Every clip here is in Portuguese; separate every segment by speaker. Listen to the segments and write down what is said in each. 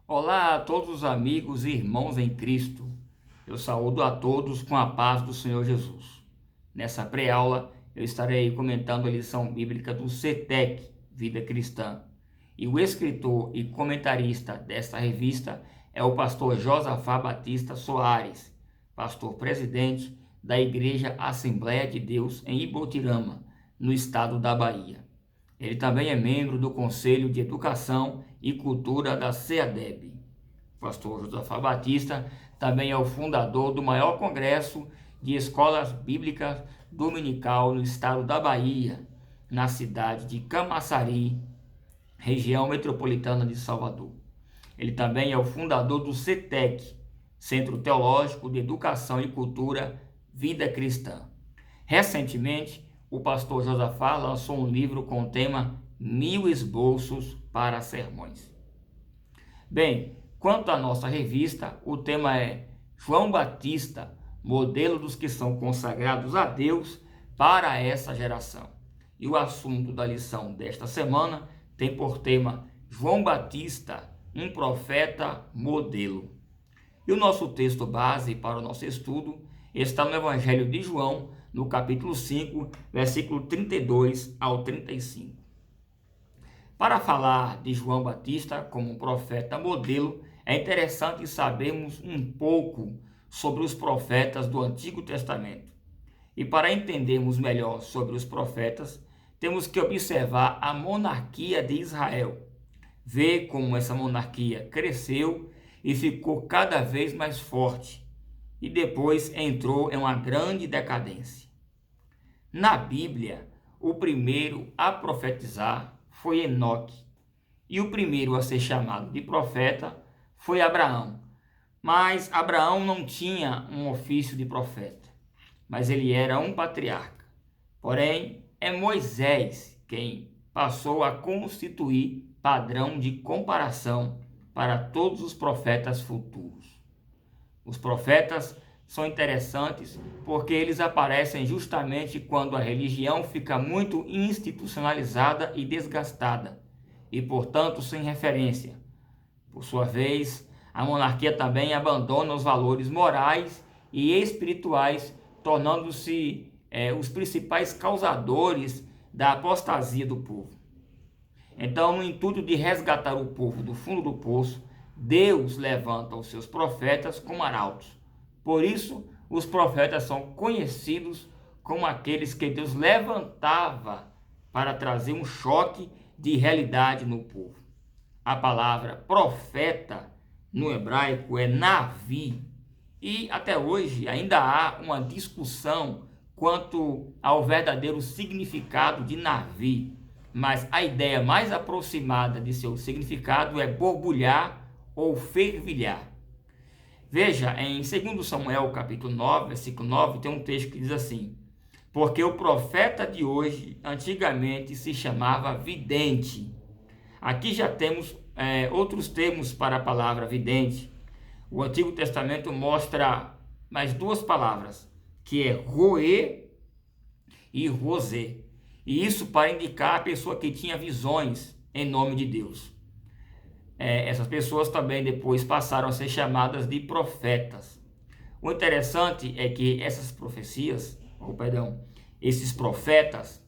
Speaker 1: Olá a todos os amigos e irmãos em Cristo. Eu saúdo a todos com a paz do Senhor Jesus. Nessa pré-aula, eu estarei comentando a lição bíblica do CETEC, Vida Cristã. E o escritor e comentarista desta revista é o pastor Josafá Batista Soares, pastor presidente da Igreja Assembleia de Deus em Ibotirama, no estado da Bahia. Ele também é membro do Conselho de Educação e Cultura da CEADEB. O pastor Josafá Batista também é o fundador do maior congresso de escolas bíblicas dominical no estado da Bahia, na cidade de Camaçari, região metropolitana de Salvador. Ele também é o fundador do CETEC, Centro Teológico de Educação e Cultura Vida Cristã. Recentemente, o pastor Josafá lançou um livro com o tema 1000 esboços para sermões. Bem, quanto à nossa revista, o tema é João Batista, modelo dos que são consagrados a Deus para essa geração. E o assunto da lição desta semana tem por tema João Batista, um profeta modelo. E o nosso texto base para o nosso estudo está no Evangelho de João, no capítulo 5, versículo 32 ao 35. Para falar de João Batista como um profeta modelo, é interessante sabermos um pouco sobre os profetas do Antigo Testamento. E para entendermos melhor sobre os profetas, temos que observar a monarquia de Israel, ver como essa monarquia cresceu e ficou cada vez mais forte, e depois entrou em uma grande decadência. Na Bíblia, o primeiro a profetizar foi Enoque, e o primeiro a ser chamado de profeta foi Abraão. Mas Abraão não tinha um ofício de profeta, mas ele era um patriarca. Porém, é Moisés quem passou a constituir padrão de comparação para todos os profetas futuros. Os profetas são interessantes porque eles aparecem justamente quando a religião fica muito institucionalizada e desgastada, e portanto sem referência. Por sua vez, a monarquia também abandona os valores morais e espirituais, tornando-se os principais causadores da apostasia do povo. Então, no intuito de resgatar o povo do fundo do poço, Deus levanta os seus profetas como arautos. Por isso, os profetas são conhecidos como aqueles que Deus levantava para trazer um choque de realidade no povo. A palavra profeta no hebraico é navi, e até hoje ainda há uma discussão quanto ao verdadeiro significado de navi, mas a ideia mais aproximada de seu significado é borbulhar ou fervilhar. Veja, em 2 Samuel capítulo 9, versículo 9, tem um texto que diz assim: porque o profeta de hoje antigamente se chamava vidente. Aqui já temos outros termos para a palavra vidente. O Antigo Testamento mostra mais duas palavras, que é roê e rosê. E isso para indicar a pessoa que tinha visões em nome de Deus. Essas pessoas também depois passaram a ser chamadas de profetas. O interessante é que essas profecias, esses profetas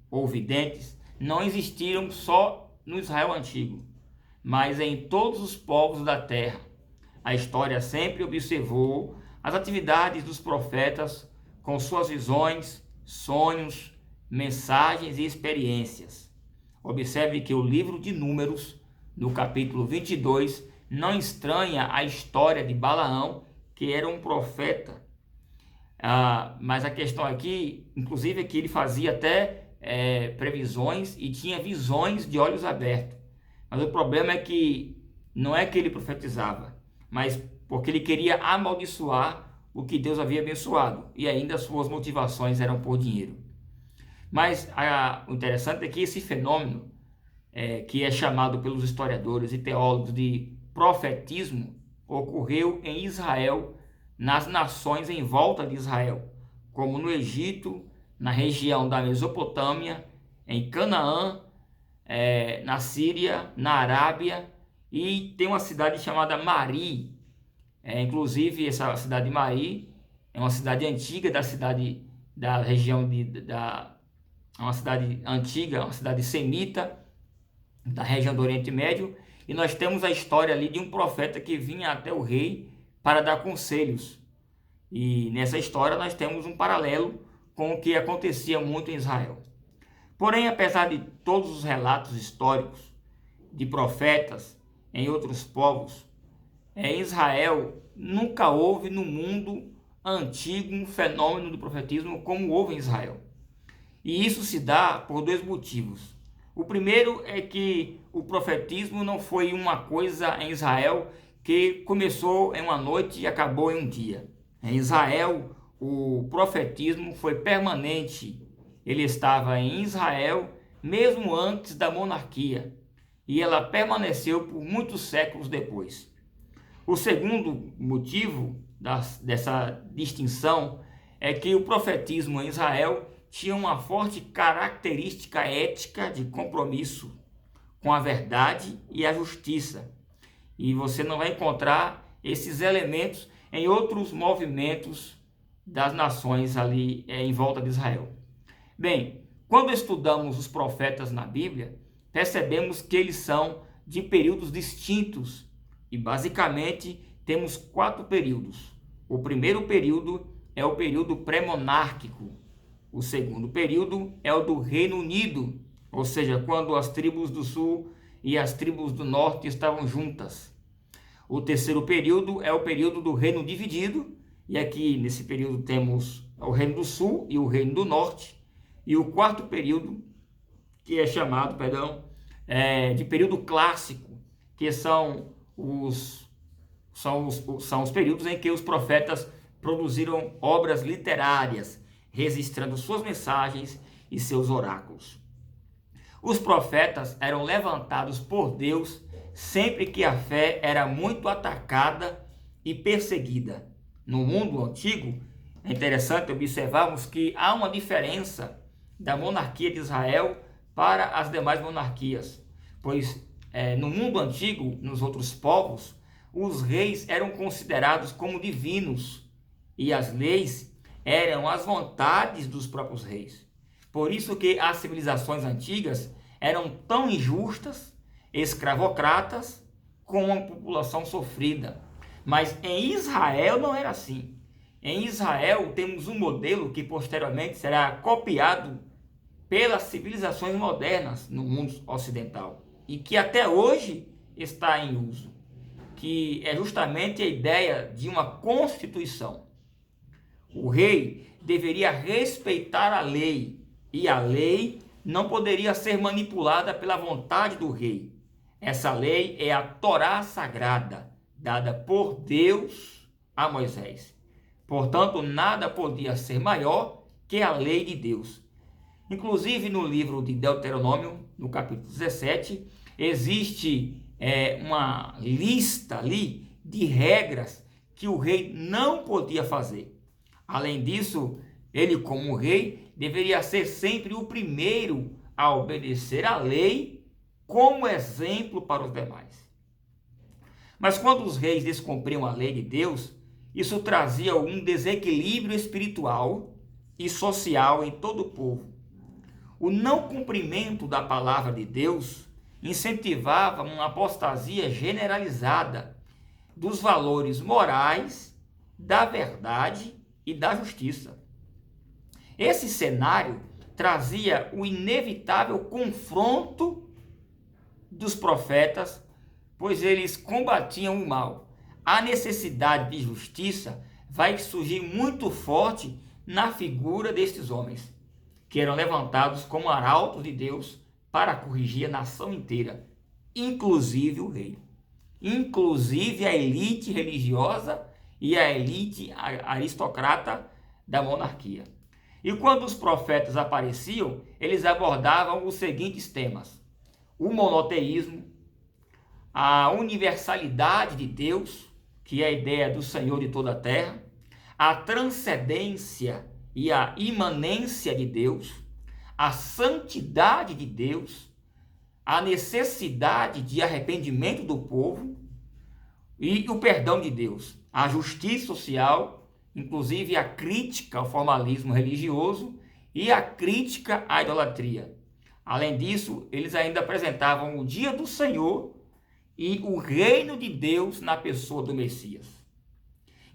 Speaker 1: ou videntes, não existiram só no Israel antigo, mas em todos os povos da terra. A história sempre observou as atividades dos profetas com suas visões, sonhos, mensagens e experiências. Observe que o livro de Números, no capítulo 22, não estranha a história de Balaão, que era um profeta. Mas a questão aqui, inclusive, é que ele fazia até previsões e tinha visões de olhos abertos. Mas o problema é que não é que ele profetizava, mas porque ele queria amaldiçoar o que Deus havia abençoado, e ainda as suas motivações eram por dinheiro. Mas o interessante é que esse fenômeno, que é chamado pelos historiadores e teólogos de profetismo, ocorreu em Israel, nas nações em volta de Israel, como no Egito, na região da Mesopotâmia, em Canaã, na Síria, na Arábia e tem uma cidade chamada Mari. Inclusive, essa cidade de Mari é uma cidade antiga da região uma cidade antiga, uma cidade semita da região do Oriente Médio, e nós temos a história ali de um profeta que vinha até o rei para dar conselhos. E nessa história nós temos um paralelo com o que acontecia muito em Israel. Porém, apesar de todos os relatos históricos de profetas em outros povos, em Israel nunca houve no mundo antigo um fenômeno do profetismo como houve em Israel. E isso se dá por dois motivos. O primeiro é que o profetismo não foi uma coisa em Israel que começou em uma noite e acabou em um dia. Em Israel, o profetismo foi permanente. Ele estava em Israel mesmo antes da monarquia, e ela permaneceu por muitos séculos depois. O segundo motivo dessa distinção é que o profetismo em Israel tinha uma forte característica ética de compromisso com a verdade e a justiça. E você não vai encontrar esses elementos em outros movimentos das nações ali em volta de Israel. Bem, quando estudamos os profetas na Bíblia, percebemos que eles são de períodos distintos e basicamente temos 4 períodos. O primeiro período é o período pré-monárquico. O segundo período é o do Reino Unido, ou seja, quando as tribos do sul e as tribos do norte estavam juntas. O terceiro período é o período do Reino Dividido, e aqui nesse período temos o Reino do Sul e o Reino do Norte. E o quarto período, que é chamado, de período clássico, que são os períodos em que os profetas produziram obras literárias, registrando suas mensagens e seus oráculos. Os profetas eram levantados por Deus sempre que a fé era muito atacada e perseguida. No mundo antigo, é interessante observarmos que há uma diferença da monarquia de Israel para as demais monarquias, pois no mundo antigo, nos outros povos, os reis eram considerados como divinos e as leis eram as vontades dos próprios reis. Por isso que as civilizações antigas eram tão injustas, escravocratas, com a população sofrida. Mas em Israel não era assim. Em Israel temos um modelo que posteriormente será copiado pelas civilizações modernas no mundo ocidental e que até hoje está em uso, que é justamente a ideia de uma constituição. O rei deveria respeitar a lei e a lei não poderia ser manipulada pela vontade do rei. Essa lei é a Torá Sagrada, dada por Deus a Moisés. Portanto, nada podia ser maior que a lei de Deus. Inclusive, no livro de Deuteronômio, no capítulo 17, existe uma lista ali de regras que o rei não podia fazer. Além disso, ele, como rei, deveria ser sempre o primeiro a obedecer à lei como exemplo para os demais. Mas quando os reis descumpriam a lei de Deus, isso trazia um desequilíbrio espiritual e social em todo o povo. O não cumprimento da palavra de Deus incentivava uma apostasia generalizada dos valores morais, da verdade e da justiça. Esse cenário trazia o inevitável confronto dos profetas, pois eles combatiam o mal. A necessidade de justiça vai surgir muito forte na figura destes homens, que eram levantados como arautos de Deus para corrigir a nação inteira, inclusive o rei, inclusive a elite religiosa e a elite aristocrata da monarquia. E quando os profetas apareciam, eles abordavam os seguintes temas: o monoteísmo, a universalidade de Deus, que é a ideia do Senhor de toda a terra, a transcendência e a imanência de Deus, a santidade de Deus, a necessidade de arrependimento do povo e o perdão de Deus, a justiça social, inclusive a crítica ao formalismo religioso e a crítica à idolatria. Além disso, eles ainda apresentavam o dia do Senhor e o reino de Deus na pessoa do Messias.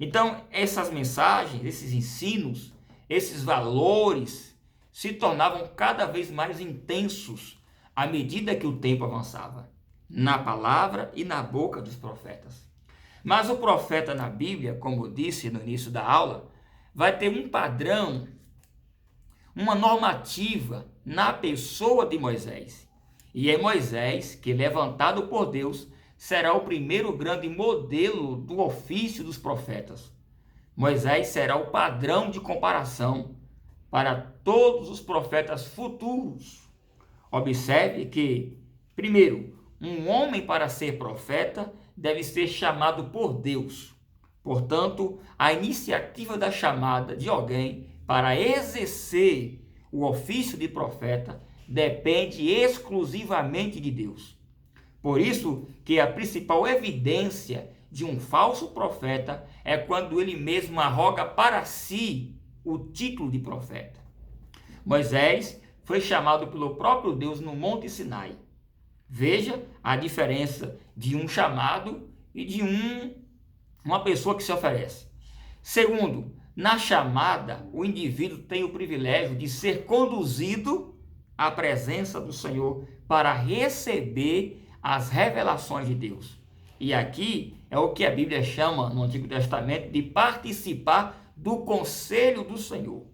Speaker 1: Então, essas mensagens, esses ensinos, esses valores se tornavam cada vez mais intensos à medida que o tempo avançava, na palavra e na boca dos profetas. Mas o profeta na Bíblia, como eu disse no início da aula, vai ter um padrão, uma normativa na pessoa de Moisés. E é Moisés que, levantado por Deus, será o primeiro grande modelo do ofício dos profetas. Moisés será o padrão de comparação para todos os profetas futuros. Observe que, primeiro, um homem para ser profeta deve ser chamado por Deus. Portanto, a iniciativa da chamada de alguém para exercer o ofício de profeta depende exclusivamente de Deus. Por isso que a principal evidência de um falso profeta é quando ele mesmo arroga para si o título de profeta. Moisés foi chamado pelo próprio Deus no Monte Sinai. Veja a diferença de um chamado e de uma pessoa que se oferece. Segundo, na chamada, o indivíduo tem o privilégio de ser conduzido à presença do Senhor para receber as revelações de Deus. E aqui é o que a Bíblia chama no Antigo Testamento de participar do conselho do Senhor.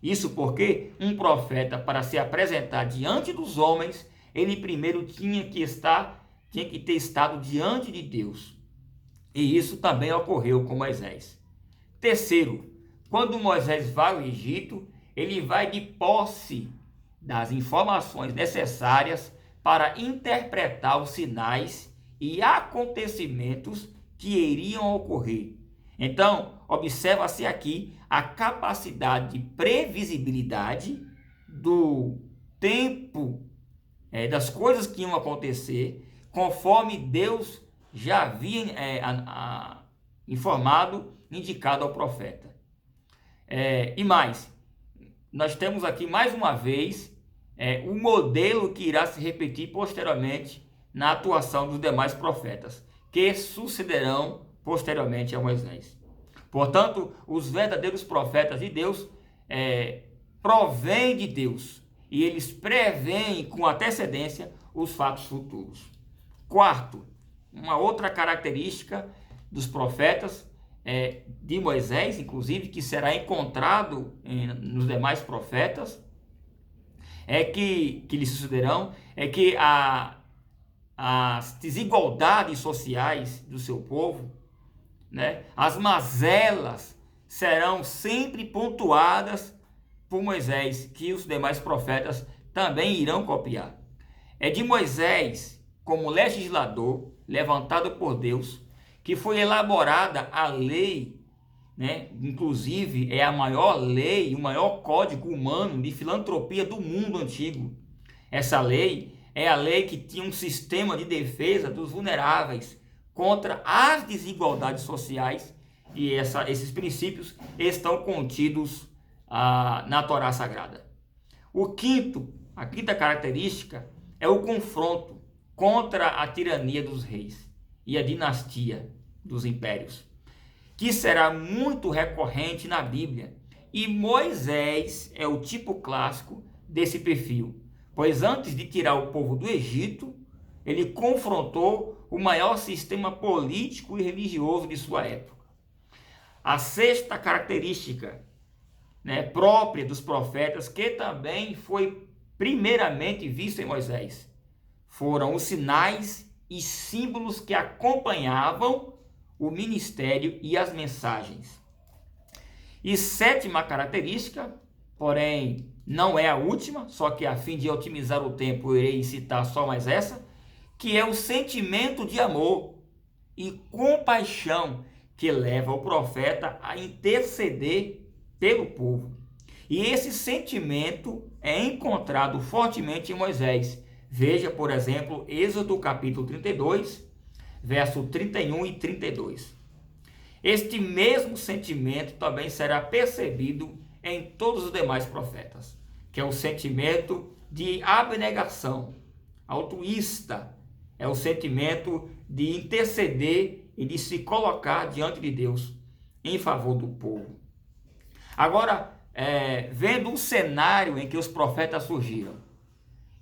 Speaker 1: Isso porque um profeta, para se apresentar diante dos homens, ele primeiro tinha que ter estado diante de Deus. E isso também ocorreu com Moisés. Terceiro, quando Moisés vai ao Egito, ele vai de posse das informações necessárias para interpretar os sinais e acontecimentos que iriam ocorrer. Então, observa-se aqui a capacidade de previsibilidade do tempo das coisas que iam acontecer, conforme Deus já havia informado, indicado ao profeta. E mais, nós temos aqui mais uma vez o modelo que irá se repetir posteriormente na atuação dos demais profetas, que sucederão posteriormente a Moisés. Portanto, os verdadeiros profetas de Deus provêm de Deus e eles preveem com antecedência os fatos futuros. Quarto, uma outra característica dos profetas de Moisés, inclusive, que será encontrado nos demais profetas, que lhe sucederão, que as desigualdades sociais do seu povo, as mazelas serão sempre pontuadas por Moisés, que os demais profetas também irão copiar. É de Moisés, como legislador, levantado por Deus, que foi elaborada a lei, inclusive é a maior lei, o maior código humano de filantropia do mundo antigo. Essa lei é a lei que tinha um sistema de defesa dos vulneráveis contra as desigualdades sociais, e esses princípios estão contidos na Torá Sagrada. A quinta característica é o confronto contra a tirania dos reis e a dinastia dos impérios, que será muito recorrente na Bíblia. E Moisés é o tipo clássico desse perfil, pois antes de tirar o povo do Egito, ele confrontou o maior sistema político e religioso de sua época. A sexta característica própria dos profetas, que também foi primeiramente vista em Moisés, foram os sinais e símbolos que acompanhavam o ministério e as mensagens. E sétima característica, porém não é a última, só que a fim de otimizar o tempo eu irei citar só mais essa, que é o sentimento de amor e compaixão que leva o profeta a interceder pelo povo. E esse sentimento é encontrado fortemente em Moisés, Veja, por exemplo, Êxodo capítulo 32, verso 31 e 32. Este mesmo sentimento também será percebido em todos os demais profetas, que é o sentimento de abnegação, altruísta, é o sentimento de interceder e de se colocar diante de Deus em favor do povo. Agora, vendo o cenário em que os profetas surgiram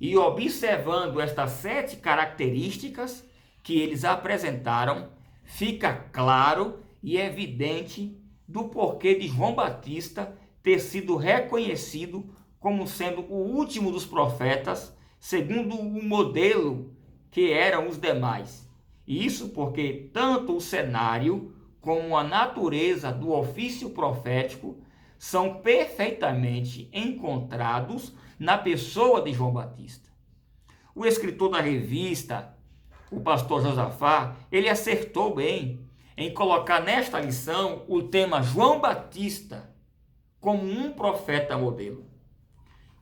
Speaker 1: e observando estas 7 características que eles apresentaram, fica claro e evidente do porquê de João Batista ter sido reconhecido como sendo o último dos profetas, segundo o modelo que eram os demais. E isso porque tanto o cenário como a natureza do ofício profético são perfeitamente encontrados na pessoa de João Batista. O escritor da revista, o pastor Josafá, ele acertou bem em colocar nesta lição o tema João Batista como um profeta modelo.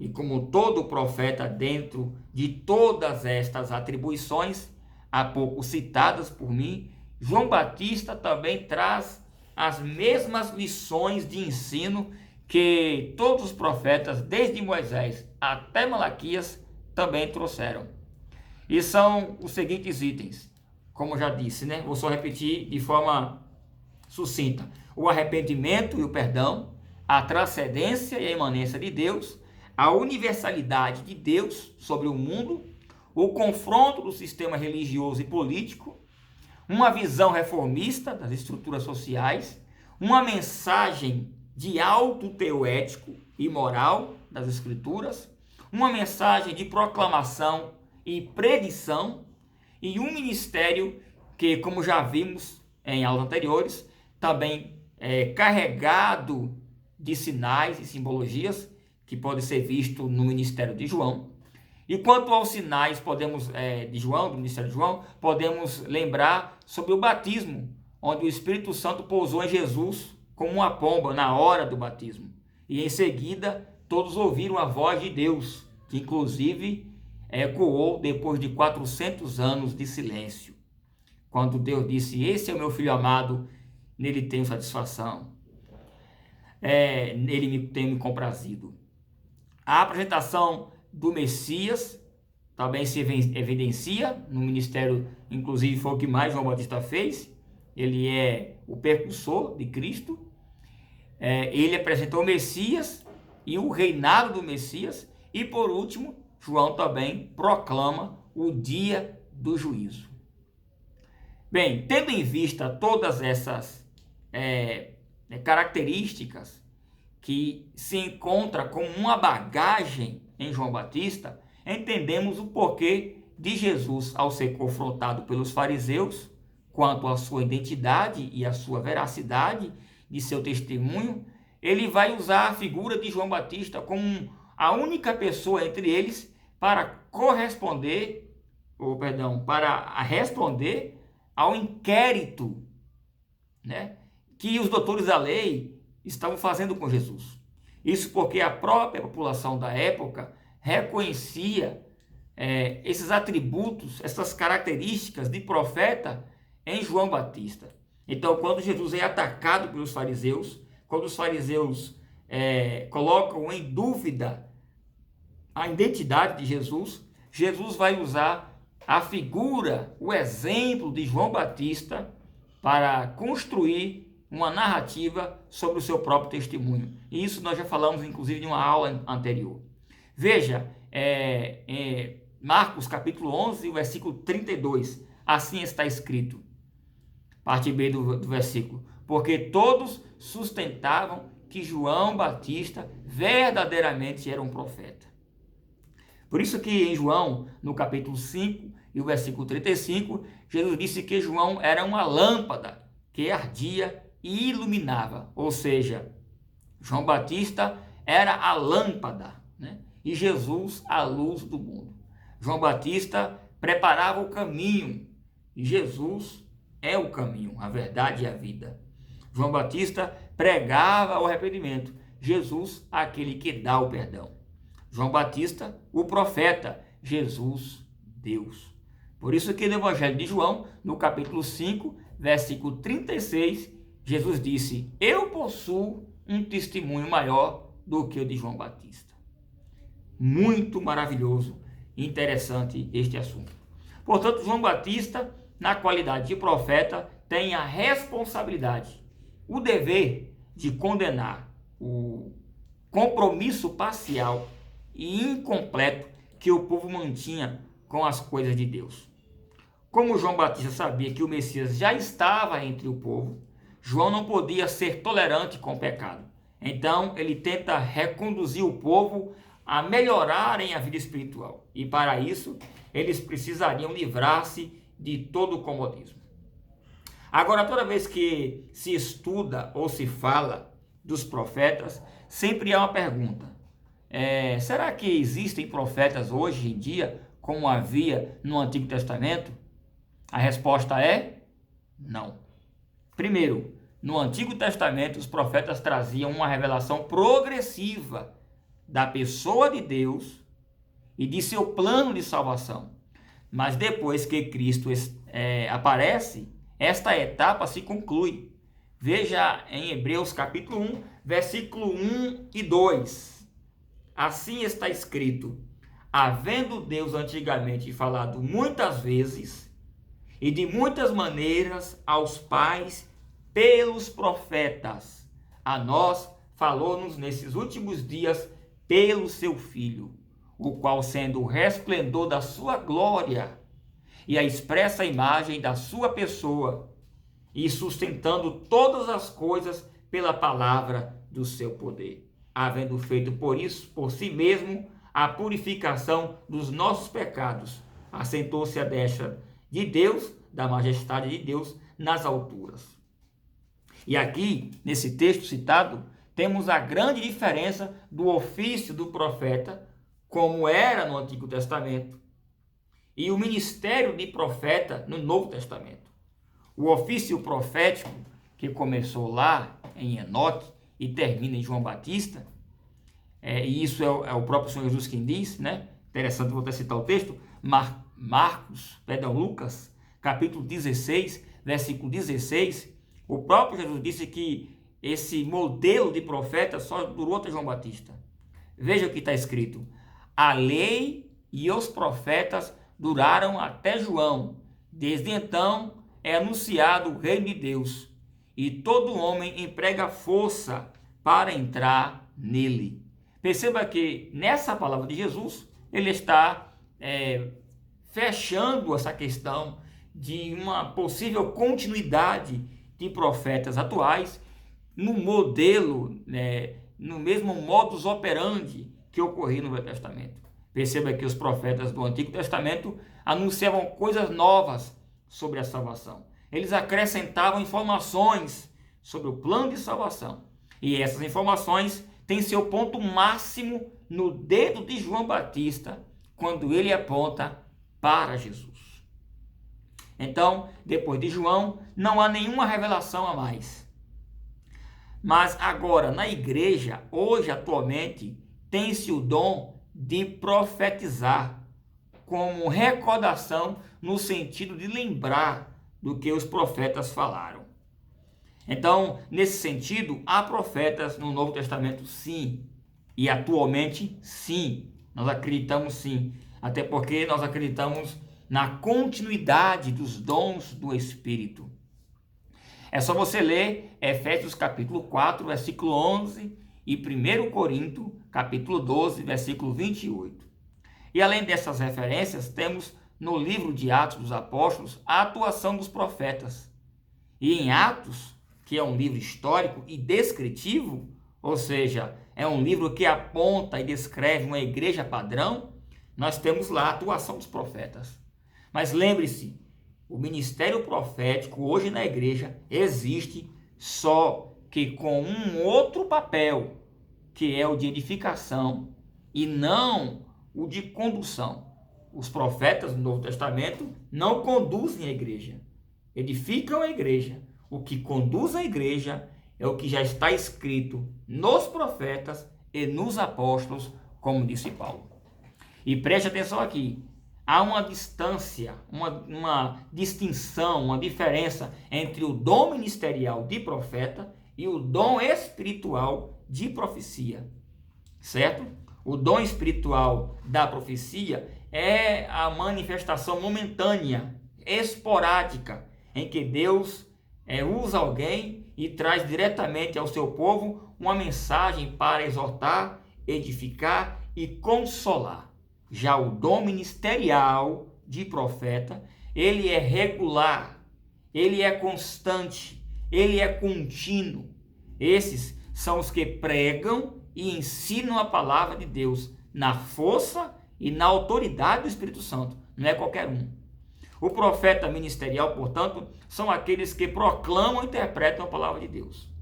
Speaker 1: E como todo profeta dentro de todas estas atribuições, há pouco citadas por mim, João Batista também traz as mesmas lições de ensino que todos os profetas, desde Moisés até Malaquias, também trouxeram. E são os seguintes itens, como já disse, né? Vou só repetir de forma sucinta: o arrependimento e o perdão, a transcendência e a imanência de Deus, a universalidade de Deus sobre o mundo, o confronto do sistema religioso e político, uma visão reformista das estruturas sociais, uma mensagem de alto teor ético e moral das Escrituras, uma mensagem de proclamação e predição, e um ministério que, como já vimos em aulas anteriores, também é carregado de sinais e simbologias, que pode ser visto no ministério de João. E quanto aos sinais de João, do ministério de João, podemos lembrar sobre o batismo, onde o Espírito Santo pousou em Jesus como uma pomba na hora do batismo. E em seguida, todos ouviram a voz de Deus, que inclusive ecoou depois de 400 anos de silêncio. Quando Deus disse: "Esse é o meu filho amado, nele tenho satisfação, nele tenho me comprazido." A apresentação do Messias também se evidencia no ministério, inclusive foi o que mais João Batista fez. Ele é o precursor de Cristo. Ele apresentou o Messias e o reinado do Messias. E por último, João também proclama o dia do juízo. Bem, tendo em vista todas essas características que se encontra como uma bagagem em João Batista, entendemos o porquê de Jesus, ao ser confrontado pelos fariseus quanto à sua identidade e à sua veracidade de seu testemunho, ele vai usar a figura de João Batista como a única pessoa entre eles para responder ao inquérito, né, que os doutores da lei estavam fazendo com Jesus. Isso porque a própria população da época reconhecia esses atributos, essas características de profeta em João Batista. Então, quando Jesus é atacado pelos fariseus, quando os fariseus colocam em dúvida a identidade de Jesus, Jesus vai usar a figura, o exemplo de João Batista para construir uma narrativa sobre o seu próprio testemunho. E isso nós já falamos, inclusive, em uma aula anterior. Veja, Marcos capítulo 11, versículo 32. Assim está escrito, parte B do versículo: porque todos sustentavam que João Batista verdadeiramente era um profeta. Por isso que em João, no capítulo 5 e o versículo 35, Jesus disse que João era uma lâmpada que ardia e iluminava. Ou seja, João Batista era a lâmpada, né? E Jesus a luz do mundo. João Batista preparava o caminho e Jesus é o caminho, a verdade e a vida. João Batista pregava o arrependimento, Jesus aquele que dá o perdão. João Batista, o profeta, Jesus Deus. Por isso que no Evangelho de João, no capítulo 5, versículo 36, Jesus disse: eu possuo um testemunho maior do que o de João Batista. Muito maravilhoso e interessante este assunto. Portanto, João Batista, na qualidade de profeta, tem a responsabilidade, o dever de condenar o compromisso parcial e incompleto que o povo mantinha com as coisas de Deus. Como João Batista sabia que o Messias já estava entre o povo, João não podia ser tolerante com o pecado. Então, ele tenta reconduzir o povo a melhorarem a vida espiritual. E para isso, eles precisariam livrar-se de todo o comodismo. Agora, toda vez que se estuda ou se fala dos profetas, sempre há uma pergunta. Será que existem profetas hoje em dia, como havia no Antigo Testamento? A resposta é não. Primeiro, no Antigo Testamento, os profetas traziam uma revelação progressiva da pessoa de Deus e de seu plano de salvação. Mas depois que Cristo aparece, esta etapa se conclui. Veja em Hebreus capítulo 1, versículo 1 e 2. Assim está escrito: havendo Deus antigamente falado muitas vezes e de muitas maneiras aos pais pelos profetas, a nós falou-nos nesses últimos dias pelo seu Filho, o qual, sendo o resplendor da sua glória e a expressa imagem da sua pessoa, e sustentando todas as coisas pela palavra do seu poder, havendo feito por si mesmo a purificação dos nossos pecados, assentou-se à destra de Deus, da majestade de Deus, nas alturas. E aqui, nesse texto citado, temos a grande diferença do ofício do profeta, como era no Antigo Testamento, e o ministério de profeta no Novo Testamento. O ofício profético, que começou lá em Enoque e termina em João Batista, e isso é o próprio Senhor Jesus quem diz, né? Interessante, vou até citar o texto, Lucas, capítulo 16, versículo 16, o próprio Jesus disse que esse modelo de profeta só durou até João Batista. Veja o que está escrito: a lei e os profetas duraram até João. Desde então é anunciado o reino de Deus, e todo homem emprega força para entrar nele. Perceba que nessa palavra de Jesus, ele está fechando essa questão de uma possível continuidade de profetas atuais no modelo, no mesmo modus operandi que ocorria no Velho Testamento. Perceba que os profetas do Antigo Testamento anunciavam coisas novas sobre a salvação. Eles acrescentavam informações sobre o plano de salvação. E essas informações têm seu ponto máximo no dedo de João Batista, quando ele aponta para Jesus. Então, depois de João, não há nenhuma revelação a mais. Mas agora, na igreja, hoje, atualmente, tem-se o dom de profetizar, como recordação no sentido de lembrar do que os profetas falaram. Então, nesse sentido, há profetas no Novo Testamento, sim. E atualmente, sim. Nós acreditamos sim. Até porque nós acreditamos na continuidade dos dons do Espírito. É só você ler Efésios capítulo 4, versículo 11 e 1 Coríntios capítulo 12, versículo 28. E além dessas referências, temos no livro de Atos dos Apóstolos a atuação dos profetas. E em Atos, que é um livro histórico e descritivo, ou seja, é um livro que aponta e descreve uma igreja padrão, nós temos lá a atuação dos profetas. Mas lembre-se, o ministério profético hoje na igreja existe, só que com um outro papel, que é o de edificação e não o de condução. Os profetas do Novo Testamento não conduzem a igreja, edificam a igreja. O que conduz a igreja é o que já está escrito nos profetas e nos apóstolos, como disse Paulo. E preste atenção aqui. Há uma distância, uma distinção, uma diferença entre o dom ministerial de profeta e o dom espiritual de profecia, certo? O dom espiritual da profecia é a manifestação momentânea, esporádica, em que Deus usa alguém e traz diretamente ao seu povo uma mensagem para exortar, edificar e consolar. Já o dom ministerial de profeta, ele é regular, ele é constante, ele é contínuo. Esses são os que pregam e ensinam a palavra de Deus na força e na autoridade do Espírito Santo. Não é qualquer um. O profeta ministerial, portanto, são aqueles que proclamam e interpretam a palavra de Deus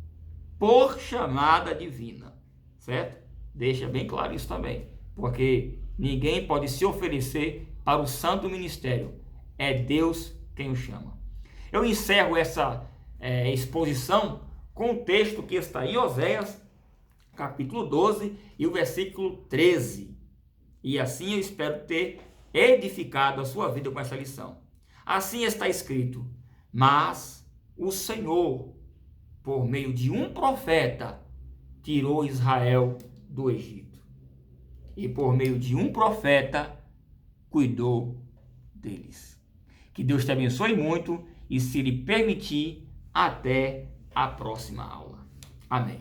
Speaker 1: por chamada divina, certo? Deixa bem claro isso também, porque ninguém pode se oferecer para o santo ministério. É Deus quem o chama. Eu encerro essa exposição com o texto que está em Oséias, capítulo 12 e o versículo 13. E assim eu espero ter edificado a sua vida com essa lição. Assim está escrito: mas o Senhor, por meio de um profeta, tirou Israel do Egito. E por meio de um profeta, cuidou deles. Que Deus te abençoe muito e, se lhe permitir, até a próxima aula. Amém.